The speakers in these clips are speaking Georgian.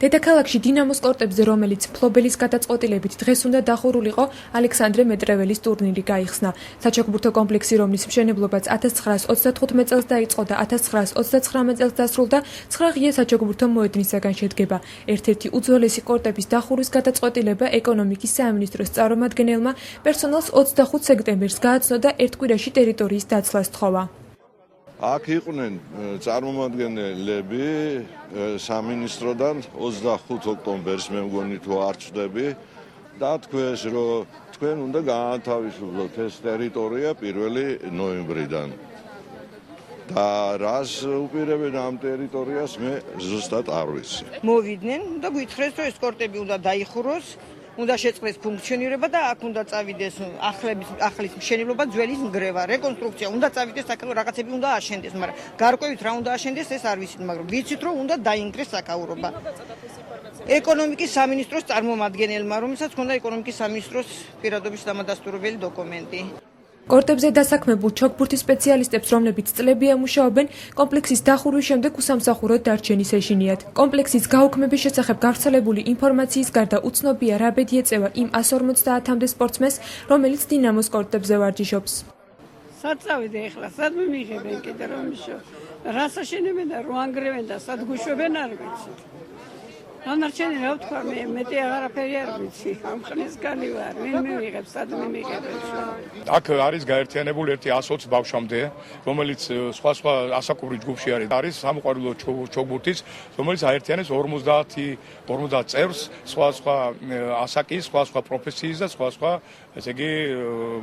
დედაქალაქში დინამოს კორტებზე, რომელიც ფლობელის გადაწყვეტილებით დღეს უნდა დახურულიყო, ალექსანდრე მეტრეველის ტურნირი გაიხსნა. საჩოგბურთო კომპლექსი, რომლის მშენებლობაც 1935 წელს დაიწყო და 1939 წელს დასრულდა, 9 ღია საჩოგბურთო მოედნისაგან შედგება. ერთ-ერთი უძველესი კორტების დახურვის გადაწყვეტილება ეკონომიკის სამინისტროს წარმომადგენელმა პერსონალს 25 სექტემბერს გააცნო და ერთ კვირაში ტერიტორიის დაცლას თხოვა. აქ იყვნენ წარმომადგენლები სამინისტროდან 25 ოქტომბერს მე მგონი თუ არ ვწდები და თქვენს რომ თქვენ უნდა გაათავისუფლოთ ეს ტერიტორია 1 ნოემბრიდან. და რას უპირებენ ამ ტერიტორიას მე ზუსტად არ ვიცი. მოვიდნენ და გვითხრეს რომ ეს კორტები უნდა დაიხუროს, უნდა შეწყდეს ფუნქციონირება და აქ უნდა წავიდეს ახლის მშენებლობა, ძვლის ნგრევა, რეკონსტრუქცია, უნდა წავიდეს აქ რაღაცები უნდა აშენდეს, მაგრამ გარკვევით რა უნდა აშენდეს ეს არ ვიცით, მაგრამ ვიცით რომ უნდა დაინგრეს საკაურობა. ეკონომიკის სამინისტროს წარმომადგენელმა, რომელსაც ჰქონდა ეკონომიკის სამინისტროს პირადობის დამადასტურებელი დოკუმენტი. კორტებზე დასაქმებულ ჩოგბურთის სპეციალისტებს, რომლებიც წლებია მუშაობენ, კომპლექსის დახურვის შემდეგ უსამსახუროდ დარჩენის ეშინიათ. კომპლექსის გაუქმების შესახებ გავრცელებული ინფორმაციის გარდა უცნობია რა ბედი ეწევა იმ 150-მდე სპორტსმენს, რომელიც დინამოს კორტებზე ვარჯიშობს. სად წავიდე ახლა, სად მიმიღებენ კიდე რომ მიშო. რას აშენებენ და რო ანგრევენ და სად გუშვებენ არ ვიცი. ანარჩენი რა ვთქვა, მე მეტი აღარაფერი არ ვიცი. ამ ხნისგანი ვარ, ვინ მივიღებს, სად მიმიღებენ. აქ არის გაერთიანებული ერთი 120 ბავშვამდე, რომელიც სხვა ასაკობრივ ჯგუფში არის სამოყვარულო ჩოგბურთის, რომელიც აერთიანებს 50 წევრს, სხვა ასაკის, სხვა პროფესიის და სხვა ესე იგი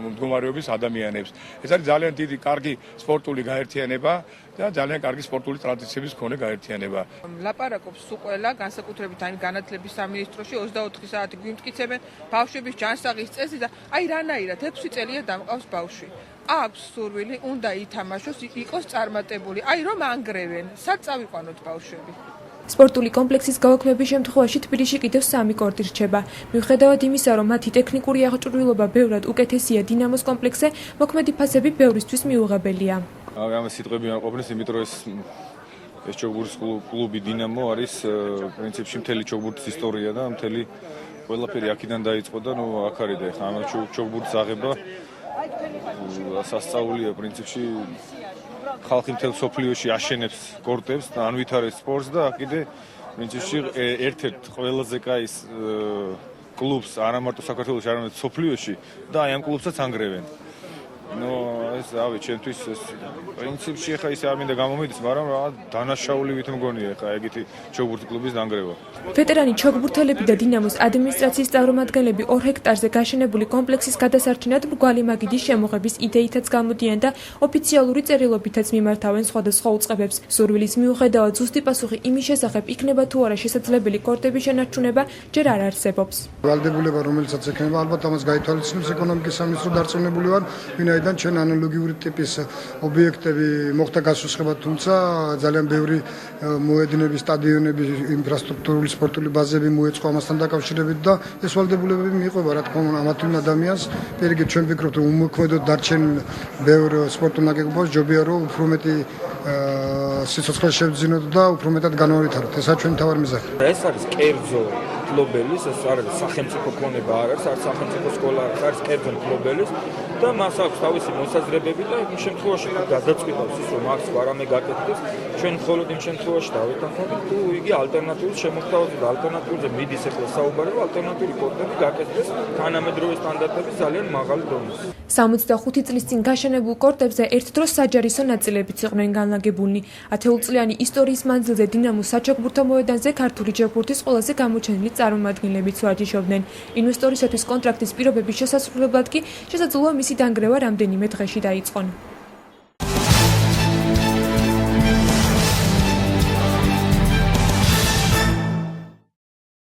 მდგომარეობის ადამიანებს. ეს არის ძალიან დიდი, კარგი სპორტული გაერთიანება და ძალიან კარგი სპორტული ტრადიციების მქონე გაერთიანება. ლაპარაკობს უყველა განსაკუთრებით აი განათლების სამინისტროში 24 საათი გვიმტკიცებენ ბავშვების ჯანსაღის წესი და აი რანაირად 6 წელია დამყავს ბავშვი. აქვს სურვილი, უნდა ითამაშოს, იყოს წარმატებული. აი რომ ანგრევენ, სად წავიყვანოთ ბავშვები? სპორტული კომპლექსის გაუქმების შემთხვევაში თბილისში კიდევ 3 კორტი რჩება. მიუხედავად იმისა, რომ მათი ტექნიკური აღჭურვილობა ბევრად უკეთესია დინამოს კომპლექსზე, მოქმედი ფასები ბევრისთვის მიუღებელია. ამ სიტყვები არ ყოფნის, იმიტომ რომ ეს ჩოგბურთის კლუბი დინამო არის პრინციპში მთელი ჩოგბურთის ისტორია და მთელი ყველაფერი აქედან დაიწყო და აქ არის და ახლა ამ ჩოგბურთის აღება სასწაულია პრინციპში ხალხი მთელ სოფლიოში აშენებს კორტებს და ანვითარებს სპორტს და აქ კიდე პრინციპში ერთ-ერთ ყველაზე კაის კლუბს არა მარტო საქართველოში, არამედ სოფლიოში და აი ამ კლუბსაც ანგრევენ. ეს რავი, ჩემთვის ეს პრინციპში ხა ისე არ მინდა გამომიდეს, მაგრამ რაღაც დანაშაულივით მგონია ხა ეგეთი ჩოგბურთის კლუბის დანგრევა. ვეტერანი ჩოგბურთელები და დინამოს ადმინისტრაციის წარმომადგენლები 2 ჰექტარზე გაშენებული კომპლექსის გადასარჩენად მრგვალი მაგიდის შემოღების იდეითაც გამოდიან და ოფიციალური წერილობითაც მიმართავენ სხვადასხვა უწყებებს. სურვილის მიუხედავად ზუსტი პასუხი იმის შესახებ იქნება თუ არა შესაძლებელი კორტების შენარჩუნება ჯერ არ არსებობს. ვალდებულება, რომელიცაც ექნება, ალბათ ამას გაითვალისწინებს ეკონომიკის სამინისტრო დარწმუნებული ვარ, ვინაიდან ჩვენ ანალოგიური ტიპის ობიექტები მოხდა გასუსხება, თუმცა ძალიან ბევრი მოედნები, სტადიონები, ინფრასტრუქტურული სპორტული ბაზები მოეწყო ამასთან დაკავშირებით და ეს ვალდებულებები მიიღება, რა თქმა უნდა, ამა თუ იმ ადამიანს. პირიქით, ჩვენ ვფიქრობთ, რომ უმოქმედოდ დარჩენილ ბევრ სპორტულ ნაგებობას ჯობია, რომ უფრო მეტი სიცოცხლე შევძინოთ და უფრო მეტად განავითაროთ. ესაა ჩვენი მთავარი მიზანი. ეს არის კერძო ფლობელის, ეს არის სახელმწიფო ქონება არ არის, არის სახელმწიფო სკოლა, არის კერძო ფლობელის და მას აქვს თავისი მოსაზრებები და იმ შემთხვევაში გადაწყვეტავს ის, რომ აქვს ვარამე გაკეთდეს, ჩვენ მხოლოდ იმ შემთხვევაში დავითანხმებით, თუ იგი ალტერნატიულ შემოხტავებს და ალტერნატიულზე მიდის ახლა საუბარი, რომ ალტერნატიული კორტები გაკეთდეს თანამედროვე სტანდარტების ძალიან მაღალი დონის. 65 წლის წინ გაშენებულ კორტებზე ერთ დროს საჯარისო ნაწილებიც იყვნენ განლაგებულნი. 10 წლიანი ისტორიის მანძილზე დინამოს საჩოგბურთო მოედანზე ქართული ჩოგბურთის ყველაზე გამოჩენილი წარმომადგენლებიც ვარჯიშობდნენ. ინვესტორისათვის კონტრაქტის პირობების შესასრულებლად კი შესაძლოა მისი დანგრევა რამდენიმე დღეში დაიწყონ.